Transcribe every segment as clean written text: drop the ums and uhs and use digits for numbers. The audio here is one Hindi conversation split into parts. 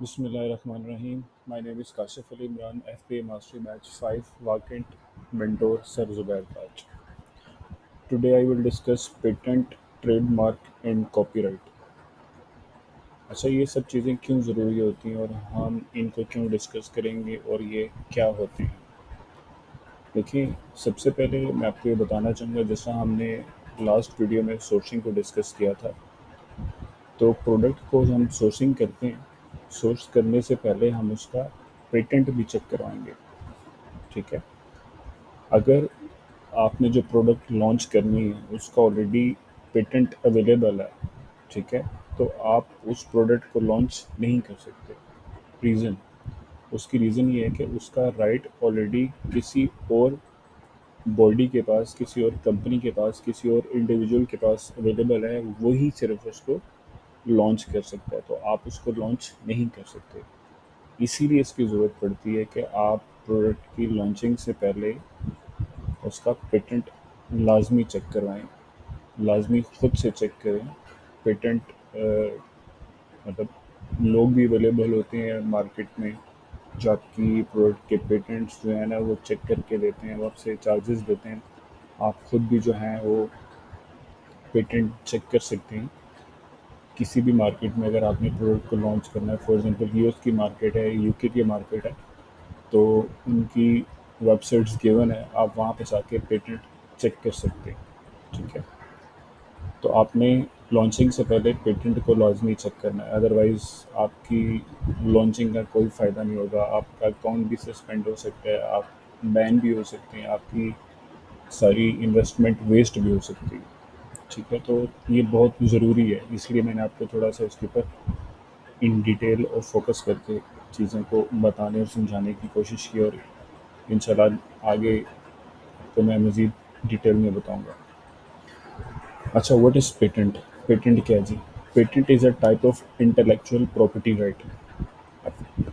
Bismillahirrahmanirrahim. My name is Kashif Ali Imran, FPA Mastery Batch 5, Vacant Mentor Sir Zubair Batch. Today I will discuss patent, trademark and copyright. अच्छा, ये सब चीज़ें क्यों ज़रूरी होती हैं और हम इनको क्यों डिस्कस करेंगे और ये क्या होते हैं? देखिए, सबसे पहले मैं आपको ये बताना चाहूँगा, जैसा हमने लास्ट वीडियो में सोर्सिंग को डिस्कस किया था। तो प्रोडक्ट को हम सोर्सिंग करते हैं, सोर्स करने से पहले हम उसका पेटेंट भी चेक करवाएंगे। ठीक है। अगर आपने जो प्रोडक्ट लॉन्च करनी है उसका ऑलरेडी पेटेंट अवेलेबल है, ठीक है, तो आप उस प्रोडक्ट को लॉन्च नहीं कर सकते। रीज़न, उसकी रीज़न ये है कि उसका राइट ऑलरेडी किसी और बॉडी के पास, किसी और कंपनी के पास, किसी और इंडिविजुअल के पास अवेलेबल है। वही सिर्फ उसको लॉन्च कर सकता है, तो आप उसको लॉन्च नहीं कर सकते। इसीलिए इसकी ज़रूरत पड़ती है कि आप प्रोडक्ट की लॉन्चिंग से पहले उसका पेटेंट लाजमी चेक करवाएं, लाजमी खुद से चेक करें। पेटेंट मतलब लोग भी अवेलेबल होते हैं मार्केट में जो आपकी प्रोडक्ट के पेटेंट्स जो है ना वो चेक करके देते हैं, वो आपसे चार्जेस देते हैं। आप खुद भी जो हैं वो पेटेंट चेक कर सकते हैं। किसी भी मार्केट में अगर आपने प्रोडक्ट को लॉन्च करना है, फॉर एग्जांपल यूएस की मार्केट है, यूके की मार्केट है, तो उनकी वेबसाइट्स गिवन है, आप वहाँ पे जाके पेटेंट चेक कर सकते हैं। ठीक है। तो आपने लॉन्चिंग से पहले पेटेंट को लाजमी चेक करना है, अदरवाइज़ आपकी लॉन्चिंग का कोई फ़ायदा नहीं होगा। आपका अकाउंट भी सस्पेंड हो सकता है, आप बैन भी हो सकते हैं, आपकी सारी इन्वेस्टमेंट वेस्ट भी हो सकती है। ठीक है, तो ये बहुत ज़रूरी है, इसलिए मैंने आपको थोड़ा सा इसके ऊपर इन डिटेल और फोकस करके चीज़ों को बताने और समझाने की कोशिश की, और इंशाल्लाह आगे तो मैं मज़ीद डिटेल में बताऊंगा। अच्छा, व्हाट इज़ पेटेंट? पेटेंट क्या है जी? Patent is a type of intellectual property right.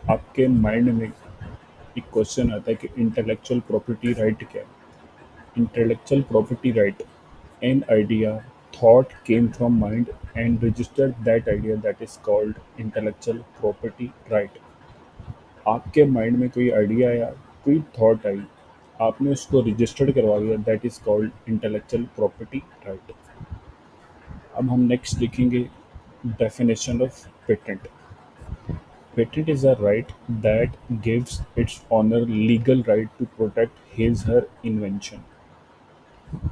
आपके माइंड में एक क्वेश्चन आता है कि इंटेलेक्चुअल प्रॉपर्टी राइट क्या है? Intellectual property right, an idea thought came from mind and registered that idea, that is called intellectual property right. आपके माइंड में कोई आइडिया आया, कोई थॉट आई, आपने उसको रजिस्टर्ड करवा लिया, that is called intellectual property right. अब हम नेक्स्ट देखेंगे definition of patent. Patent is a right that gives its owner legal right to protect his her invention.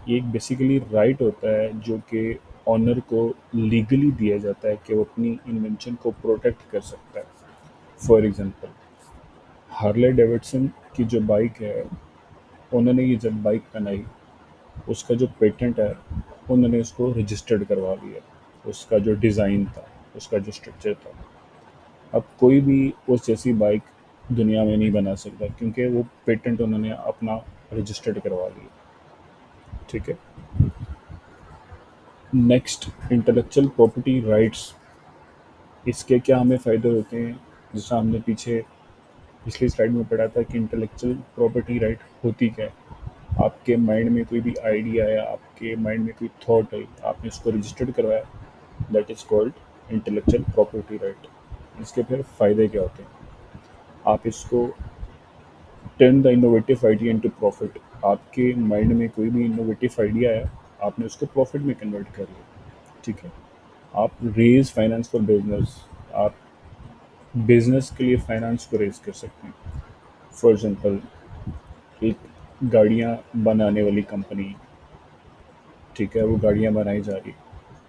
ये एक बेसिकली राइट होता है जो कि ऑनर को लीगली दिया जाता है कि वो अपनी इन्वेंशन को प्रोटेक्ट कर सकता है। फॉर एग्जांपल, हार्ले डेविडसन की जो बाइक है, उन्होंने ये जब बाइक बनाई, उसका जो पेटेंट है उन्होंने उसको रजिस्टर्ड करवा लिया, उसका जो डिज़ाइन था, उसका जो स्ट्रक्चर था। अब कोई भी उस जैसी बाइक दुनिया में नहीं बना सकता क्योंकि वो पेटेंट उन्होंने अपना रजिस्टर्ड करवा लिया। ठीक है। Next, intellectual property rights. इसके क्या हमें फ़ायदे होते हैं? जैसा हमने पीछे पिछली स्लाइड में पढ़ा था कि इंटेलेक्चुअल प्रॉपर्टी राइट होती क्या है। आपके माइंड में कोई भी आइडिया आया, आपके माइंड में कोई थॉट आई, आपने उसको रजिस्टर्ड करवाया, that is called intellectual property right. इसके फिर फ़ायदे क्या होते हैं? आप इसको turn the innovative idea into profit. आपके माइंड में कोई भी इनोवेटिव आइडिया आया, आपने उसको प्रॉफिट में कन्वर्ट कर लिया। ठीक है। आप रेज फाइनेंस फॉर बिजनेस, आप बिजनेस के लिए फाइनेंस को रेज कर सकते हैं। फॉर एग्जांपल, एक गाड़ियाँ बनाने वाली कंपनी, ठीक है, वो गाड़ियाँ बनाई जा रही है,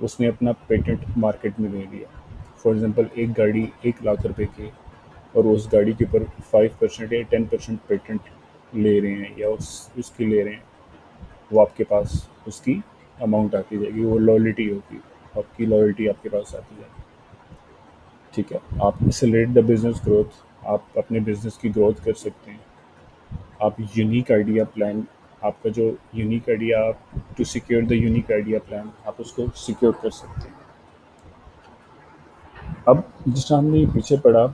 उसने अपना पेटेंट मार्केट में दे दिया। फॉर एग्जांपल, एक गाड़ी 1 लाख रुपए की, और उस गाड़ी के ऊपर 5% या 10% पेटेंट ले रहे हैं, या उसकी ले रहे हैं, वो आपके पास उसकी अमाउंट आती जाएगी, वो लॉयल्टी होगी, आपकी लॉयल्टी आपके पास आती जाएगी। ठीक है। आप एक्सेलरेट द बिजनेस ग्रोथ, आप अपने बिजनेस की ग्रोथ कर सकते हैं। आप यूनिक आइडिया प्लान, आपका जो unique idea, to secure the unique idea plan, आप उसको सिक्योर कर सकते हैं। अब जिस हमने पीछे पढ़ा,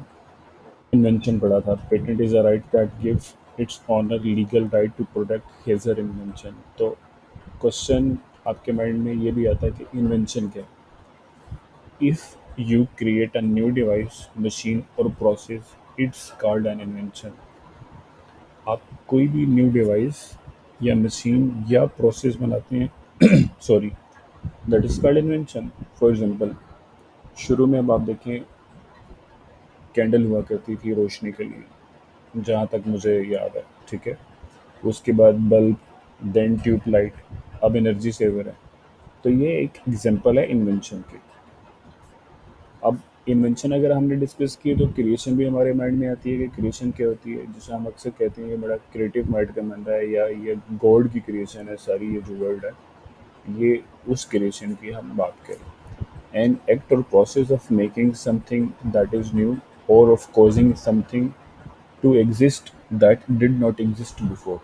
इन्वेंशन पढ़ा था, patent is a right that give its owner legal right to protect his her invention. तो क्वेश्चन आपके माइंड में ये भी आता है कि इन्वेंशन क्या है? If You create a new device, machine or process, it's called an invention. आप कोई भी न्यू डिवाइस या मशीन या प्रोसेस बनाते हैं, sorry, that is called invention. For example, शुरू में अब आप देखें, कैंडल हुआ करती थी रोशनी के लिए, जहाँ तक मुझे याद है. ठीक है. उसके बाद बल्ब, देन ट्यूब लाइट, अब एनर्जी सेवर है. तो ये एक एग्जांपल है इन्वेंशन की. अब इन्वेंशन अगर हमने डिस्कस किए तो क्रिएशन भी हमारे माइंड में आती है कि क्रिएशन क्या होती है, जिसे हम अक्सर कहते हैं ये बड़ा क्रिएटिव माइंड का बंदा है, या ये गॉड की क्रिएशन है सारी, ये जो वर्ल्ड है, ये उस क्रिएशन की हम बात करें. एन एक्ट और process of making something that is new, और of causing something to exist that did not exist before.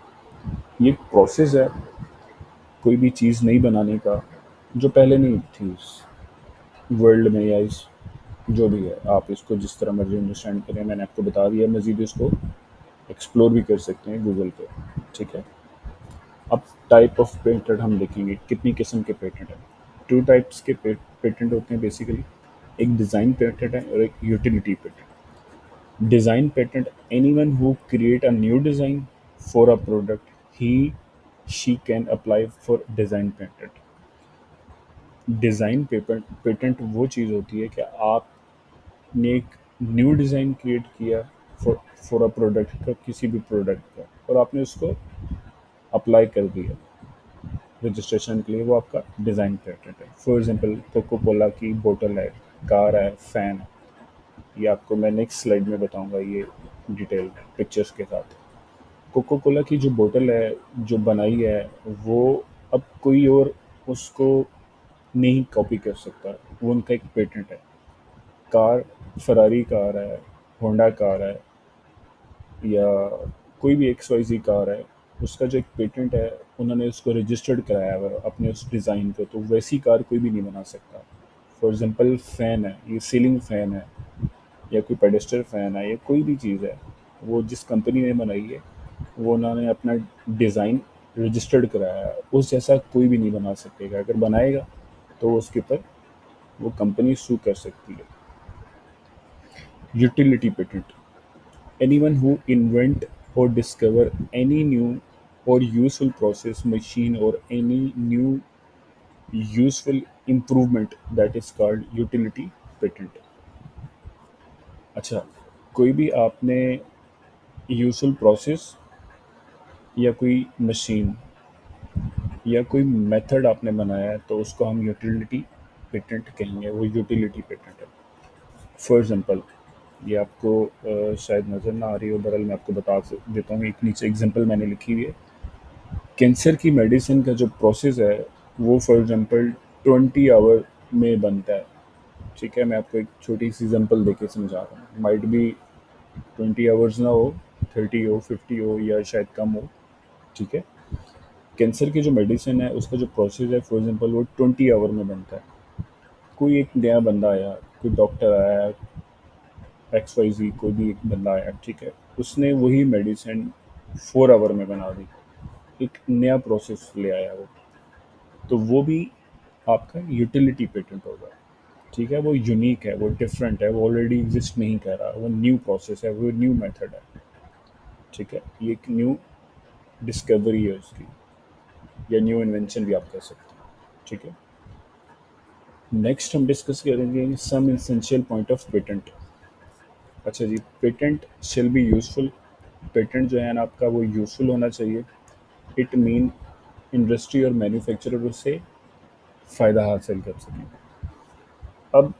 ये एक प्रोसेस है कोई भी चीज़ नई बनाने का जो पहले नहीं थी इस वर्ल्ड में, या इस जो भी है, आप इसको जिस तरह मर्जी अंडरस्टैंड करें. मैंने आपको बता दिया, मजीद इसको एक्सप्लोर भी कर सकते हैं गूगल पे. ठीक है. अब टाइप ऑफ पेटेंट हम देखेंगे, कितनी किस्म के पेटेंट हैं. टू टाइप्स के पेटेंट होते हैं बेसिकली. एक डिज़ाइन पेटेंट है और एक utility patent. Design patent, anyone who create a new design for a product, he she can apply for design patent. Design patent patent वो चीज़ होती है कि आपने एक न्यू डिज़ाइन क्रिएट किया फॉर फॉर अ प्रोडक्ट का, किसी भी प्रोडक्ट का, और आपने उसको अप्लाई कर दिया रजिस्ट्रेशन के लिए, वो आपका डिज़ाइन पेटेंट है. फॉर एग्जांपल, कोको कोला की बोतल है, कार है, फ़ैन है. ये आपको मैं नेक्स्ट स्लाइड में बताऊंगा ये डिटेल पिक्चर्स के साथ. कोको कोला की जो बोतल है, जो बनाई है, वो अब कोई और उसको नहीं कॉपी कर सकता. वो उनका एक पेटेंट है. कार, फरारी कार है, होंडा कार है, या कोई भी एक्स वाई जी कार है, उसका जो एक पेटेंट है, उन्होंने उसको रजिस्टर्ड कराया हुआ है अपने उस डिज़ाइन को, तो वैसी कार कोई भी नहीं बना सकता. फॉर एग्जांपल, फ़ैन है, ये सीलिंग फ़ैन है, या कोई पेडेस्टर फ़ैन है, या कोई भी चीज़ है, वो जिस कंपनी ने बनाई है, वो उन्होंने अपना डिज़ाइन रजिस्टर्ड कराया है. उस जैसा कोई भी नहीं बना सकेगा. अगर बनाएगा तो उसके ऊपर वो कंपनी सू कर सकती है. Utility patent, anyone who invent or discover any new or useful process, machine, or any new useful improvement, that is called utility patent. अच्छा, कोई भी आपने यूजफुल प्रोसेस या कोई मशीन या कोई मेथड आपने बनाया है, तो उसको हम यूटिलिटी पेटेंट कहेंगे. वो यूटिलिटी पेटेंट है. फॉर एग्जांपल, ये आपको शायद नज़र ना आ रही हो, बहरहाल मैं आपको बता देता हूँ. एक नीचे एग्जांपल मैंने लिखी हुई है. कैंसर की मेडिसिन का जो प्रोसेस है, वो फॉर एग्जांपल 20 आवर में बनता है. ठीक है. मैं आपको एक छोटी सी एग्जांपल देके समझा रहा हूँ. माइट बी 20 आवर्स ना हो, 30 हो, 50 हो, या शायद कम हो. ठीक है. कैंसर की जो मेडिसिन है, उसका जो प्रोसेस है, फॉर एग्जांपल, वो 20 आवर में बनता है. कोई एक नया बंदा आया, कोई डॉक्टर आया, एक्स वाई जी, कोई भी एक बंदा आया. ठीक है. उसने वही मेडिसिन 4 आवर में बना दी. एक नया प्रोसेस ले आया वो, तो वो भी आपका यूटिलिटी पेटेंट होगा. ठीक है. वो यूनिक है, वो डिफरेंट है, वो ऑलरेडी एग्जिस्ट नहीं कर रहा, वो न्यू प्रोसेस है, वो न्यू मेथड है. ठीक है. ये एक न्यू डिस्कवरी है उसकी, या न्यू इन्वेंशन भी आप कह सकते हैं. ठीक है. नेक्स्ट हम डिस्कस करेंगे some essential point of patent. अच्छा जी, patent shall be useful. Patent जो है ना आपका, वो यूजफुल होना चाहिए. इट मीन इंडस्ट्री और मैन्युफैक्चरर उससे फ़ायदा हासिल कर सकें. अब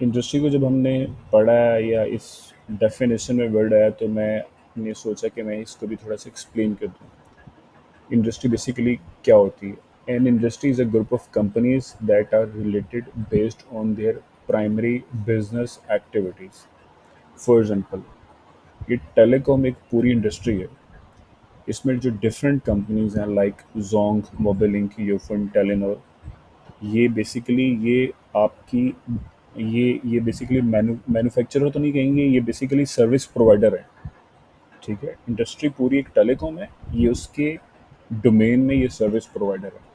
इंडस्ट्री को जब हमने पढ़ा है, या इस डेफिनेशन में वर्ड आया, तो मैंने सोचा कि मैं इसको भी थोड़ा सा एक्सप्लेन कर दूँ. इंडस्ट्री बेसिकली क्या होती है? An industry is a group of companies that are related based on their primary business activities. For example, ये टेलीकॉम एक पूरी इंडस्ट्री है. इसमें जो डिफरेंट कंपनीज हैं, like Zong, Mobilink, Ufone, Telenor, ये बेसिकली ये आपकी ये बेसिकली मैन्युफैक्चरर तो नहीं कहेंगे, ये बेसिकली सर्विस प्रोवाइडर है. ठीक है. इंडस्ट्री पूरी एक टेलीकॉम है, ये उसके डोमेन में ये सर्विस प्रोवाइडर है.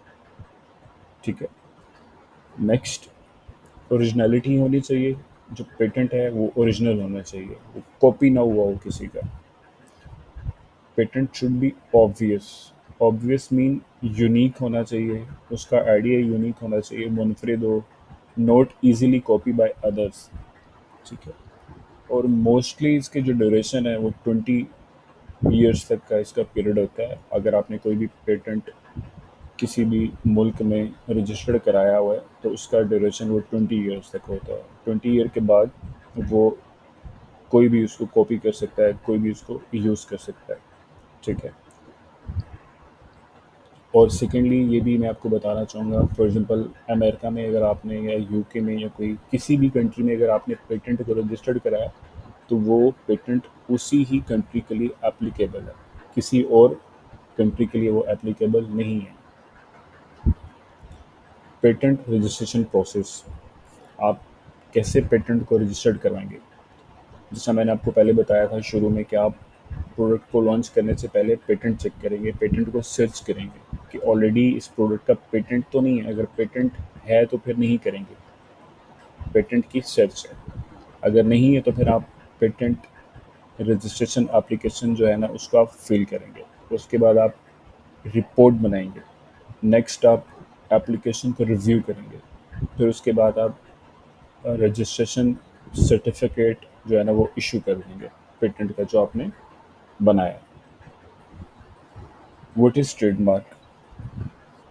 ठीक है. नेक्स्ट, ओरिजिनलिटी होनी चाहिए, जो पेटेंट है वो ओरिजिनल होना चाहिए, वो कॉपी ना हुआ हो किसी का। Patent should be obvious. Obvious mean unique होना चाहिए, उसका आइडिया यूनिक होना चाहिए, मुनफरिद हो, not easily copy by others. ठीक है। और मोस्टली इसके जो ड्यूरेशन है वो 20 ईयर्स तक का इसका पीरियड होता है। अगर आपने कोई भी पेटेंट किसी भी मुल्क में रजिस्टर्ड कराया हुआ है तो उसका ड्यूरेशन वो 20 ईयर्स तक होता है। 20 ईयर के बाद वो कोई भी उसको कॉपी कर सकता है, कोई भी उसको यूज़ कर सकता है। ठीक है। और सेकेंडली ये भी मैं आपको बताना चाहूँगा, फॉर एग्जांपल अमेरिका में अगर आपने, या यूके में, या कोई किसी भी कंट्री में अगर आपने पेटेंट को रजिस्टर्ड कराया तो वो पेटेंट उसी ही कंट्री के लिए एप्लीकेबल है, किसी और कंट्री के लिए वो एप्लीकेबल नहीं है। पेटेंट रजिस्ट्रेशन प्रोसेस, आप कैसे पेटेंट को रजिस्टर्ड करवाएंगे। जैसा मैंने आपको पहले बताया था शुरू में कि आप प्रोडक्ट को लॉन्च करने से पहले पेटेंट चेक करेंगे, पेटेंट को सर्च करेंगे कि ऑलरेडी इस प्रोडक्ट का पेटेंट तो नहीं है। अगर पेटेंट है तो फिर नहीं करेंगे, पेटेंट की सर्च है। अगर नहीं है तो फिर आप पेटेंट रजिस्ट्रेशन एप्लीकेशन जो है ना उसको आप फिल करेंगे। उसके बाद आप रिपोर्ट बनाएंगे। नेक्स्ट आप एप्लीकेशन को रिव्यू करेंगे। फिर उसके बाद आप रजिस्ट्रेशन सर्टिफिकेट जो है ना वो इशू कर देंगे पेटेंट का जो आपने बनाया। What is trademark.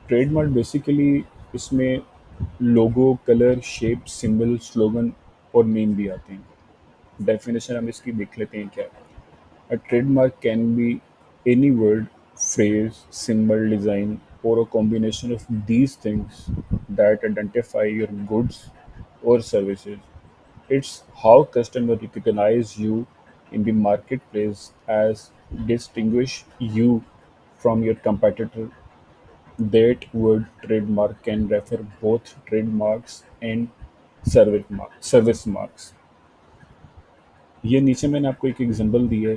Trademark basically इसमें लोगो, कलर, शेप, सिंबल, स्लोगन और नेम भी आते हैं। डेफिनेशन हम इसकी देख लेते हैं क्या है। A trademark can be any word, phrase, symbol, design, or a combination of these things that identify your goods or services. It's how customers recognize you in the marketplace as distinguish you from your competitor. That word trademark can refer both trademarks and service marks. ये नीचे मैंने आपको एक एग्जांपल दी है,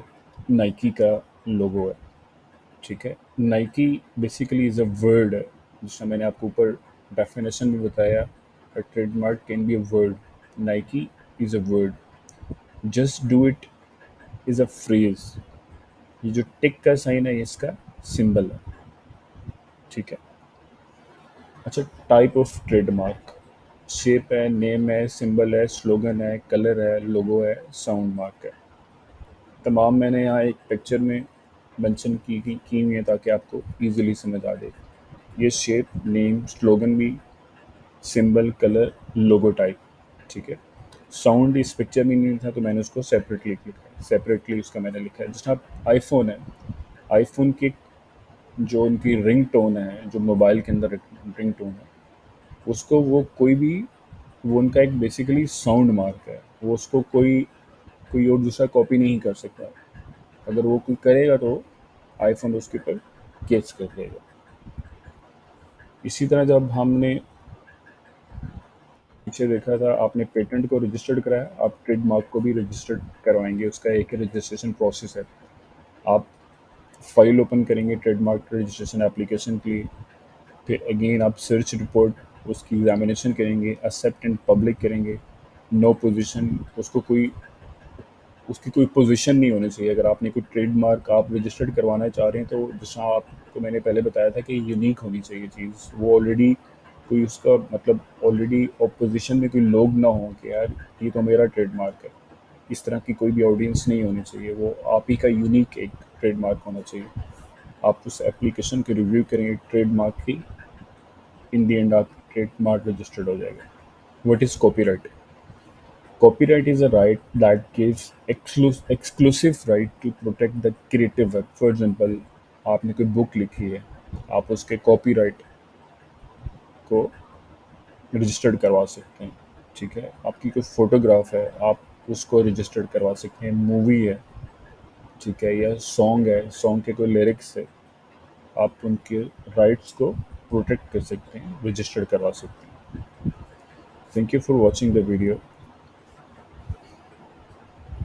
नाइकी का लोगो है। ठीक है। Nike basically is a word है, जिसका मैंने आपको ऊपर डेफिनेशन में बताया। अ trademark can be a word, Nike is a word, just do it is a phrase. ये जो टिक का साइन है ये इसका सिंबल है। ठीक है। अच्छा, टाइप ऑफ ट्रेडमार्क, शेप है, नेम है, सिंबल है, स्लोगन है, कलर है, लोगो है, साउंड मार्क है। तमाम मैंने यहाँ एक पिक्चर में मेंशन की हुई है ताकि आपको इजीली समझ आ जाए। ये शेप, नेम, स्लोगन भी, सिंबल, कलर, लोगो टाइप। ठीक है। साउंड इस पिक्चर में नहीं था तो मैंने उसको सेपरेटली लिखा है, सेपरेटली उसका मैंने लिखा है। जैसे आप आईफोन है, आईफोन की जो उनकी रिंग टोन है, जो मोबाइल के अंदर रिंग टोन है, उसको वो कोई भी, वो उनका एक बेसिकली साउंड मार्क है। वो उसको कोई कोई और दूसरा कॉपी नहीं कर सकता। अगर वो कोई करेगा तो आईफोन उसके ऊपर केस कर देगा। इसी तरह जब हमने पीछे देखा था, आपने पेटेंट को रजिस्टर्ड कराया, आप ट्रेडमार्क को भी रजिस्टर्ड करवाएंगे। उसका एक रजिस्ट्रेशन प्रोसेस है। आप फाइल ओपन करेंगे ट्रेडमार्क रजिस्ट्रेशन एप्लीकेशन के लिए। फिर अगेन आप सर्च रिपोर्ट उसकी एग्जामिनेशन करेंगे, एक्सेप्ट एंड पब्लिक करेंगे। नो पोजीशन, उसको कोई, उसकी कोई पोजीशन नहीं होनी चाहिए। अगर आपने कोई ट्रेडमार्क आप रजिस्टर्ड करवाना चाह रहे हैं तो जैसा आपको मैंने पहले बताया था कि यूनिक होनी चाहिए चीज़, वो ऑलरेडी कोई उसका मतलब ऑलरेडी अपोजिशन में कोई लोग ना हो कि यार ये तो मेरा ट्रेडमार्क है। इस तरह की कोई भी ऑडियंस नहीं होनी चाहिए, वो आप ही का यूनिक एक ट्रेडमार्क होना चाहिए। आप उस एप्लीकेशन की रिव्यू करेंगे ट्रेडमार्क की, इन दी एंड आप ट्रेडमार्क रजिस्टर्ड हो जाएगा। What is copyright. Copyright is a right that gives exclusive right to protect the creative work. For example, आपने कोई बुक लिखी है, आप उसके कॉपीराइट को रजिस्टर्ड करवा सकते हैं। ठीक है। आपकी कोई फोटोग्राफ है, आप उसको रजिस्टर्ड करवा सकते हैं। मूवी है, ठीक है, या सॉन्ग है, सॉन्ग के कोई लिरिक्स है, आप उनके राइट्स को प्रोटेक्ट कर सकते हैं, रजिस्टर्ड करवा सकते हैं। Thank you for watching the video.